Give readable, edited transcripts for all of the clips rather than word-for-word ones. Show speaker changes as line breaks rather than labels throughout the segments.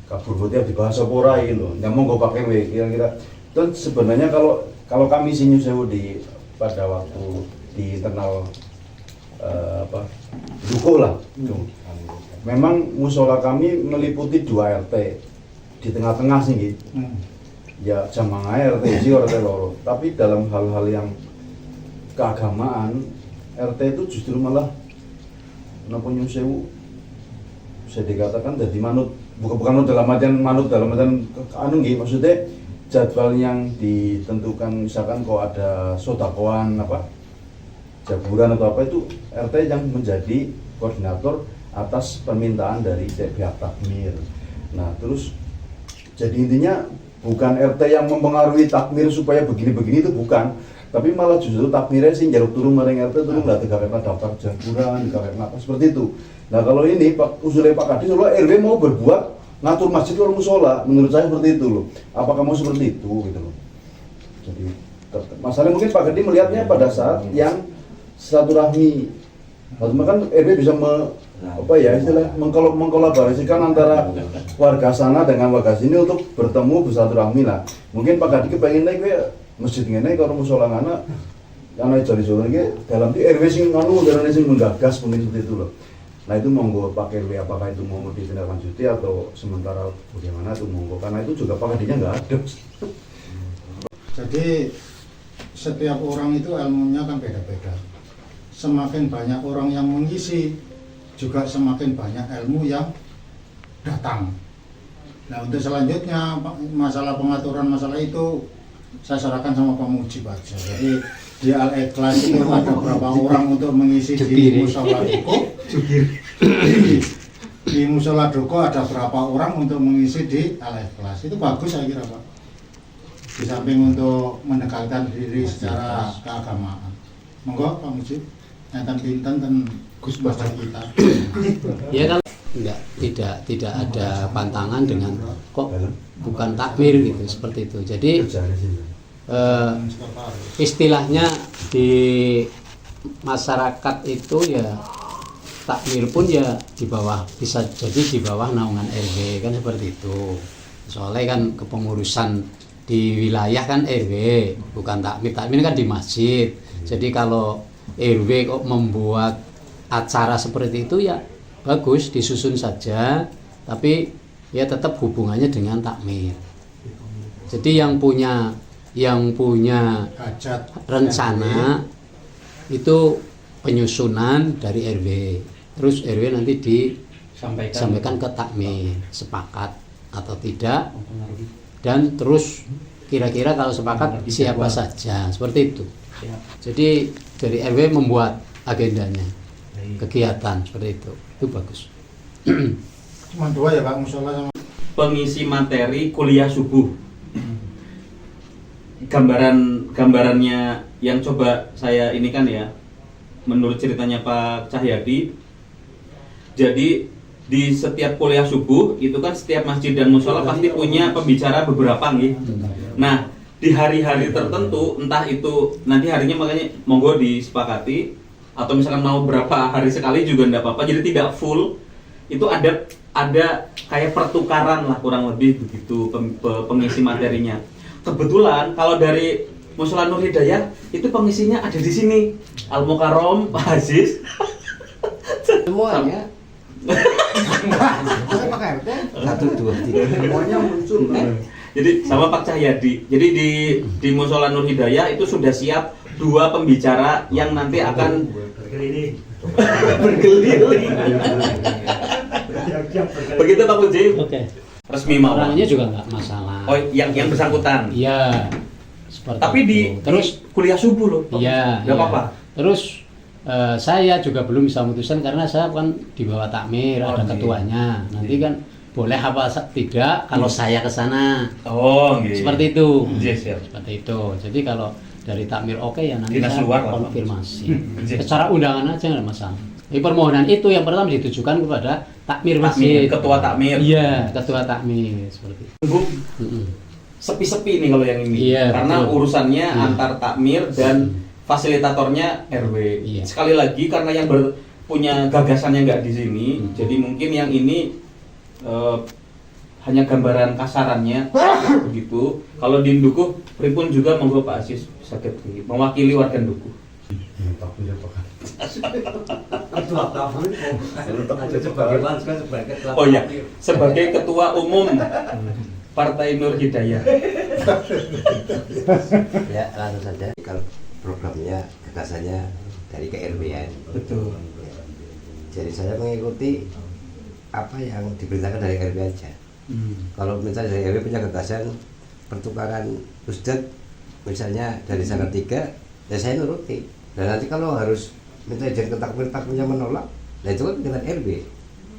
kabur putih dibahas apa ora iki lho. Nyamong kok pakai W kira-kira. Itu sebenarnya kalau kami sih Sewu di pada waktu di internal Dukuh lah. Memang musola kami meliputi 2 RT di tengah-tengah sih gitu. Ya jamaah RT sih RT loro. Tapi dalam hal-hal yang keagamaan RT itu justru malah napa Nyun Sewu bisa dikatakan jadi manut bukan dalam artian anu nggih, maksudnya jadwal yang ditentukan misalkan kalau ada sodakoan jaburan atau apa itu RT yang menjadi koordinator atas permintaan dari pihak takmir. Nah terus jadi intinya bukan RT yang mempengaruhi takmir supaya begini-begini itu bukan, tapi malah justru takmirnya sih njaluk turun maring RT turun lah digawe daftar jaburan, digawe apa seperti itu. Nah kalau ini usulnya Pak Kadis RW mau berbuat ngatur masjid atau musola, menurut saya seperti itu loh. Apakah mau seperti itu gitu loh. Jadi masalahnya mungkin Pak Kadis melihatnya pada saat yang silaturahmi, kan RW bisa mengkolaborasikan antara warga sana dengan warga sini untuk bertemu bersilaturahmi lah. Mungkin Pak Kadis kepengen gue masjid ngene karo musola ngana ana jari-jari iki dalam di RW sing anu darane sing menggagas mungkin seperti itu loh. Nah itu monggo pakai RW, apakah itu mau ditindaklanjuti atau sementara bagaimana itu monggo, karena itu juga Pak Kadisnya nggak ada.
Jadi setiap orang itu ilmunya kan beda-beda. Semakin banyak orang yang mengisi, juga semakin banyak ilmu yang datang. Nah untuk selanjutnya masalah pengaturan masalah itu saya serahkan sama Pak Mujib aja. Jadi di Al-Ikhlas itu ada berapa orang untuk mengisi di Musola Duko. Di Musola Duko ada berapa orang untuk mengisi di Al-Ikhlas. Itu bagus saya kira Pak. Di samping untuk mendekatkan diri secara keagamaan. Monggo Pak Mujib. Nanti pinten ten Gus Baca kita.
Ya kalau tidak ada pantangan dengan kok bukan takmir gitu seperti itu. Jadi istilahnya di masyarakat itu ya takmir pun ya di bawah, bisa jadi di bawah naungan RW kan seperti itu. Soalnya kan kepengurusan di wilayah kan RW bukan takmir. Takmir kan di masjid. Jadi kalau RW kok membuat acara seperti itu ya bagus, disusun saja, tapi ya tetap hubungannya dengan takmir. Jadi yang punya
Hajat
rencana itu penyusunan dari RW, terus RW nanti disampaikan ke takmir sepakat atau tidak, dan terus kira-kira kalau sepakat siapa saja, seperti itu. Jadi dari RW membuat agendanya, kegiatan seperti itu bagus.
Cuma 2 ya Pak, musola sama
pengisi materi kuliah subuh. Gambarannya yang coba saya ini kan ya, menurut ceritanya Pak Cahyadi. Jadi di setiap kuliah subuh itu kan setiap masjid dan musola pasti punya pembicara beberapa nih. Nah di hari-hari tertentu, entah itu nanti harinya makanya monggo disepakati, atau misalkan mau berapa hari sekali juga enggak apa-apa, jadi tidak full. Itu ada kayak pertukaran lah kurang lebih begitu pengisi materinya. Kebetulan kalau dari Musola Nur Hidayah itu pengisinya ada di sini, Al Mukarrom, Pak Aziz.
Semuanya. Pak RT 1, 2, 3
Semuanya muncul.
Jadi sama Pak Cahyadi. Jadi di Musola Nur Hidayah itu sudah siap 2 pembicara yang nanti akan berkeliling. Begitu Pak Puji.
Oke.
Resmi mau.
Orangnya juga nggak masalah.
Oh, yang bersangkutan.
Iya. Seperti
Tapi
itu.
terus kuliah subuh loh.
Iya.
Enggak apa-apa.
Terus saya juga belum bisa memutuskan karena saya kan di bawah takmir, ada ketuanya. Nanti kan boleh apa tidak kalau saya ke sana.
Oh, gitu.
Seperti itu.
Yes, ya.
Seperti itu. Jadi kalau dari takmir oke ya nanti
Dinas
saya
luar lah,
konfirmasi.
Yes.
Secara undangan aja nggak ada masalah. Jadi permohonan itu yang pertama ditujukan kepada takmir masjid.
Ketua takmir.
Iya, ketua takmir seperti itu.
Bu, sepi-sepi nih kalau yang ini.
Iya,
karena
betul.
urusannya antar takmir dan fasilitatornya RW.
Iya.
Sekali lagi karena yang punya gagasannya nggak di sini, jadi mungkin yang ini hanya gambaran kasarannya begitu. Kalau di Ndukuh pripun juga monggo Pak Aziz saged mewakili warga Ndukuh. Oh ya, sebagai ketua umum Partai Nur Hidayah.
Ya langsung saja, kalau programnya gagasannya dari KRW-an.
Betul.
Jadi saya mengikuti apa yang diperintahkan dari RW aja. Kalau misalnya dari RW punya gagasan pertukaran Ustadz misalnya dari sana 3, ya saya nuruti. Dan nanti kalau harus minta izin ke takmir-takmirnya menolak, nah itu kan dengan RW.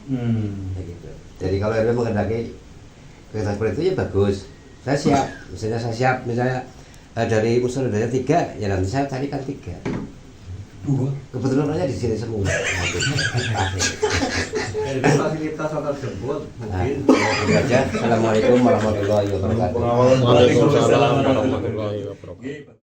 Ya gitu. Jadi kalau RW menghendaki kegiatan seperti itu ya bagus, saya siap. Misalnya saya siap, misalnya dari unsur daya 3, ya nanti saya carikan 3. Kebetulan orangnya di sini semua.
Fasilitas tersebut mungkin.
Assalamualaikum warahmatullahi wabarakatuh.
Waalaikumsalam warahmatullahi wabarakatuh.